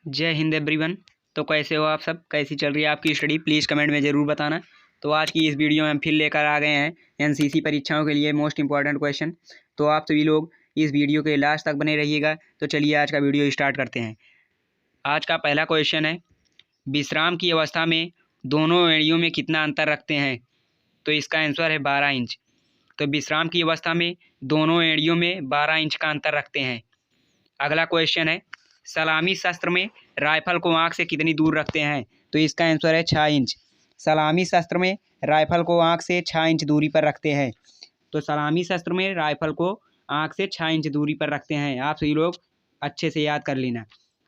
जय हिंद एवरीवन। तो कैसे हो आप सब, कैसी चल रही है आपकी स्टडी, प्लीज़ कमेंट में ज़रूर बताना। तो आज की इस वीडियो में हम फिर लेकर आ गए हैं एनसीसी परीक्षाओं के लिए मोस्ट इंपॉर्टेंट क्वेश्चन। तो आप सभी लोग इस वीडियो के लास्ट तक बने रहिएगा। तो चलिए आज का वीडियो स्टार्ट करते हैं। आज का पहला क्वेश्चन है, विश्राम की अवस्था में दोनों एड़ियों में कितना अंतर रखते हैं? तो इसका आंसर है 12 इंच। तो विश्राम की अवस्था में दोनों एड़ियों में 12 इंच का अंतर रखते हैं। अगला क्वेश्चन है, सलामी शस्त्र में राइफल को आंख से कितनी दूर रखते हैं? तो इसका आंसर है 6 इंच। सलामी शस्त्र में राइफल को आंख से 6 इंच दूरी पर रखते हैं। तो सलामी शस्त्र में राइफल को आंख से 6 इंच दूरी पर रखते हैं। आप सभी लोग अच्छे से याद कर लेना।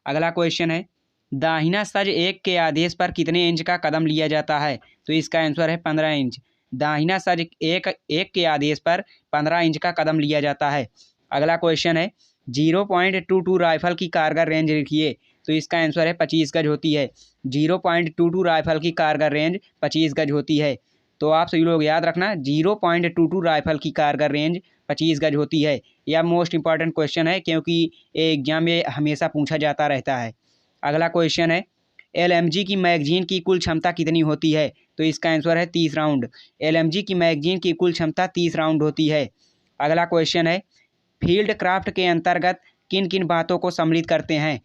अगला क्वेश्चन है, दाहिना सज एक के आदेश पर कितने इंच का कदम लिया जाता है? तो इसका आंसर है 15 इंच। दाहिना सज एक के आदेश पर 15 इंच का कदम लिया जाता है। अगला क्वेश्चन है, 0.22 राइफल की कारगर रेंज लिखिए। तो इसका आंसर है 25 गज होती है। 0.22 राइफल की कारगर रेंज 25 गज होती है। तो आप सभी लोग याद रखना, 0.22 राइफल की कारगर रेंज 25 गज होती है। यह मोस्ट इंपॉर्टेंट क्वेश्चन है क्योंकि एग्जाम में हमेशा पूछा जाता रहता है। अगला क्वेश्चन है, एलएमजी की मैगजीन की कुल क्षमता कितनी होती है? तो इसका आंसर है 30 राउंड। एलएमजी की मैगजीन की कुल क्षमता 30 राउंड होती है। अगला क्वेश्चन है, फील्ड क्राफ्ट के अंतर्गत किन किन बातों को सम्मिलित करते हैं?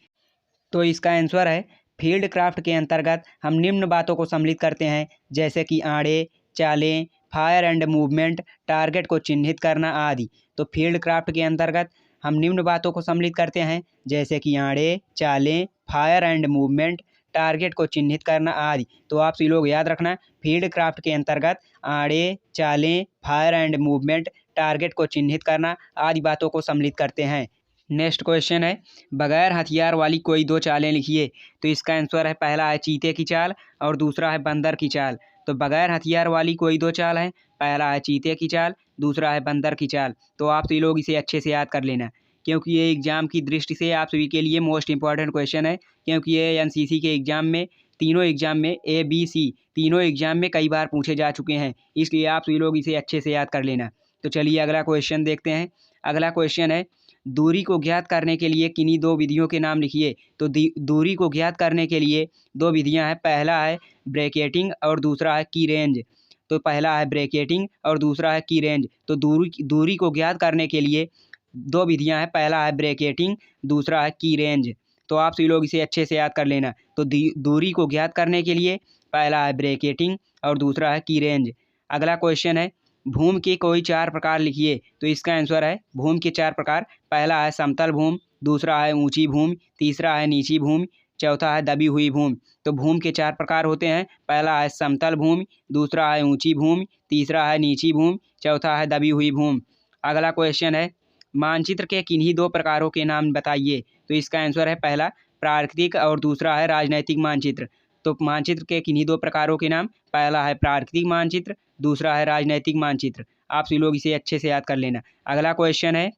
तो इसका आंसर है, फील्ड क्राफ्ट के अंतर्गत हम निम्न बातों को सम्मिलित करते हैं, जैसे कि आड़े, चालें, फायर एंड मूवमेंट, टारगेट को चिन्हित करना आदि। तो फील्ड क्राफ्ट के अंतर्गत हम निम्न बातों को सम्मिलित करते हैं, जैसे कि आड़े, चालें, फायर एंड मूवमेंट, टारगेट को चिन्हित करना आदि। तो आप सभी लोग याद रखना, फील्ड क्राफ्ट के अंतर्गत आड़े, चालें, फायर एंड मूवमेंट, टारगेट को चिन्हित करना आदि बातों को सम्मिलित करते हैं। नेक्स्ट क्वेश्चन है, बगैर हथियार वाली कोई दो चालें लिखिए। तो इसका आंसर है, पहला है चीते की चाल और दूसरा है बंदर की चाल। तो बगैर हथियार वाली कोई दो चाल है, पहला है चीते की चाल, दूसरा है बंदर की चाल। तो आप सभी लोग इसे अच्छे से याद कर लेना क्योंकि ये एग्जाम की दृष्टि से आप सभी के लिए मोस्ट इंपॉर्टेंट क्वेश्चन है। क्योंकि ये एनसीसी के एग्जाम में, तीनों एग्जाम में, ABC तीनों एग्जाम में कई बार पूछे जा चुके हैं, इसलिए आप सभी लोग इसे अच्छे से याद कर लेना। तो चलिए अगला क्वेश्चन देखते हैं। अगला क्वेश्चन है, दूरी को ज्ञात करने के लिए किन्हीं दो विधियों के नाम लिखिए। तो दूरी को ज्ञात करने के लिए दो विधियां हैं, पहला है ब्रैकेटिंग और दूसरा है की रेंज। तो पहला है ब्रैकेटिंग और दूसरा है की रेंज। तो दूरी को ज्ञात करने के लिए दो विधियां हैं, पहला है ब्रैकेटिंग, दूसरा है की रेंज। तो आप सभी लोग इसे अच्छे से याद कर लेना। तो दूरी को ज्ञात करने के लिए पहला है ब्रैकेटिंग और दूसरा है की रेंज। अगला क्वेश्चन है, भूमि के कोई 4 प्रकार लिखिए। तो इसका आंसर है, भूमि के 4 प्रकार, पहला है समतल भूमि, दूसरा है ऊंची भूमि, तीसरा है नीची भूमि, चौथा है दबी हुई भूमि। तो भूमि के 4 प्रकार होते हैं, पहला है समतल भूमि, दूसरा है ऊंची भूमि, तीसरा है नीची भूमि, चौथा है दबी हुई भूमि। अगला क्वेश्चन है, मानचित्र के किन्हीं दो प्रकारों के नाम बताइए। तो इसका आंसर है, पहला प्राकृतिक और दूसरा है राजनैतिक मानचित्र। तो मानचित्र के किन्हीं दो प्रकारों के नाम, पहला है प्राकृतिक मानचित्र, दूसरा है राजनैतिक मानचित्र। आप सभी लोग इसे अच्छे से याद कर लेना। अगला क्वेश्चन है,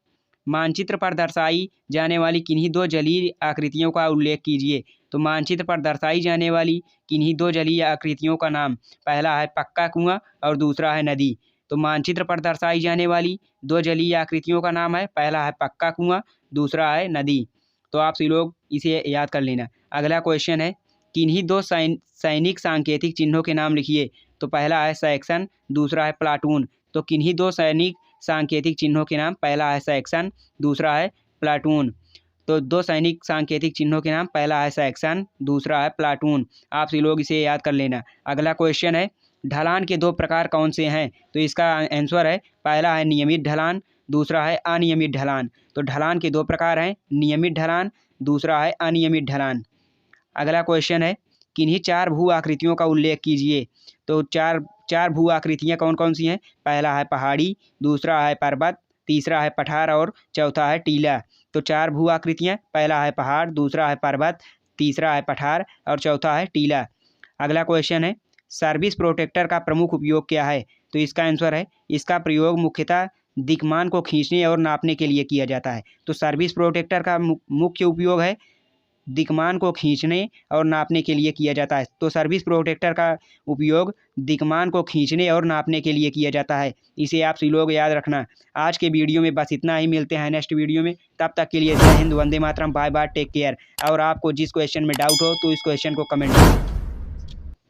मानचित्र पर दर्शाई जाने वाली किन्हीं दो जलीय आकृतियों का उल्लेख कीजिए। तो मानचित्र पर दर्शाई जाने वाली किन्हीं दो जलीय आकृतियों का नाम, पहला है पक्का कुआं और दूसरा है नदी। तो मानचित्र पर दर्शाई जाने वाली दो जलीय आकृतियों का नाम है, पहला है पक्का कुआं, दूसरा है नदी। तो आप सभी लोग इसे याद कर लेना। अगला क्वेश्चन है, किन्हीं दो सैनिक सांकेतिक चिन्हों के नाम लिखिए। तो पहला है सेक्शन, दूसरा है प्लाटून। तो किन्हीं दो सैनिक सांकेतिक चिन्हों के नाम, पहला है सेक्शन, दूसरा है प्लाटून। तो दो सैनिक सांकेतिक चिन्हों के नाम, पहला है सेक्शन, दूसरा है प्लाटून। आप सभी लोग इसे याद कर लेना। अगला क्वेश्चन है, ढलान के दो प्रकार कौन से हैं? तो इसका आंसर है, पहला है नियमित ढलान, दूसरा है अनियमित ढलान। तो ढलान के दो प्रकार हैं, नियमित ढलान, दूसरा है अनियमित ढलान। अगला क्वेश्चन है, किन्हीं 4 भू आकृतियों का उल्लेख कीजिए। तो चार भू आकृतियाँ कौन कौन सी हैं? पहला है पहाड़ी, दूसरा है पर्वत, तीसरा है पठार और चौथा है टीला। तो 4 भू आकृतियाँ, पहला है पहाड़, दूसरा है पर्वत, तीसरा है पठार और चौथा है टीला। अगला क्वेश्चन है, सर्विस प्रोटेक्टर का प्रमुख उपयोग क्या है? तो इसका आंसर है, इसका प्रयोग मुख्यतः दिक्मान को खींचने और नापने के लिए किया जाता है। तो सर्विस प्रोटेक्टर का मुख्य उपयोग है दिक्मान को खींचने और नापने के लिए किया जाता है। तो सर्विस प्रोटेक्टर का उपयोग दिक्मान को खींचने और नापने के लिए किया जाता है। इसे आप सभी लोग याद रखना। आज के वीडियो में बस इतना ही, मिलते हैं नेक्स्ट वीडियो में। तब तक के लिए जय Hind, Vande Mataram, bye bye, take care. और आपको जिस क्वेश्चन में डाउट हो तो इस क्वेश्चन को कमेंट करें।